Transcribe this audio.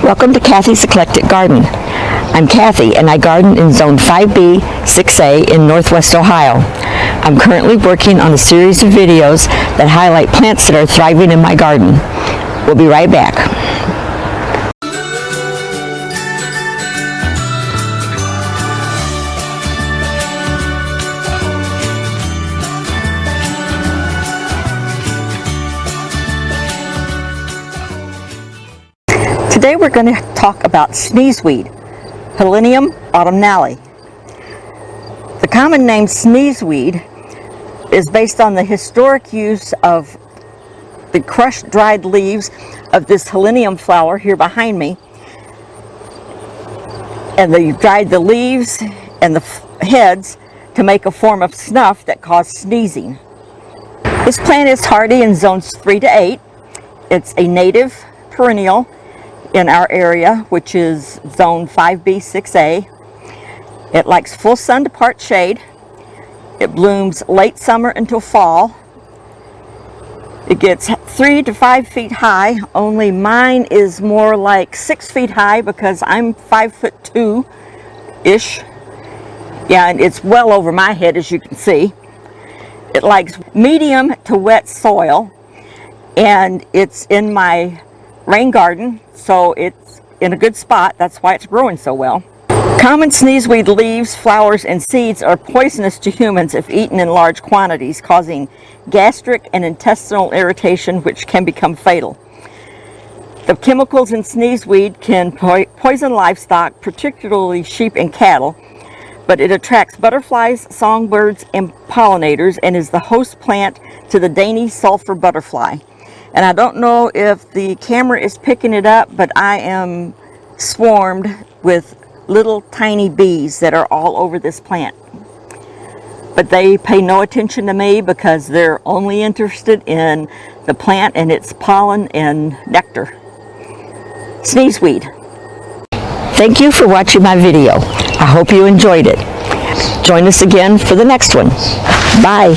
Welcome to Cathy's Eclectic Garden. I'm Cathy and I garden in Zone 5B, 6A in Northwest Ohio. I'm currently working on a series of videos that highlight plants that are thriving in my garden. We'll be right back. Today we're going to talk about sneezeweed, Helenium autumnale. The common name sneezeweed is based on the historic use of the crushed dried leaves of this helenium flower here behind me. And they dried the leaves and the heads to make a form of snuff that caused sneezing. This plant is hardy in zones 3 to 8. It's a native perennial in our area, which is zone 5B, 6A. It likes full sun to part shade. It blooms late summer until fall. It gets 3 to 5 feet high, only mine is more like 6 feet high because I'm 5'2"-ish. Yeah, and it's well over my head, as you can see. It likes medium to wet soil, and it's in my rain garden, so it's in a good spot. That's why it's growing so well. Common sneezeweed leaves, flowers, and seeds are poisonous to humans if eaten in large quantities, causing gastric and intestinal irritation, which can become fatal. The chemicals in sneezeweed can poison livestock, particularly sheep and cattle, but it attracts butterflies, songbirds, and pollinators, and is the host plant to the dainty sulfur butterfly. And I don't know if the camera is picking it up, but I am swarmed with little tiny bees that are all over this plant. But they pay no attention to me because they're only interested in the plant and its pollen and nectar. Sneezeweed. Thank you for watching my video. I hope you enjoyed it. Join us again for the next one. Bye.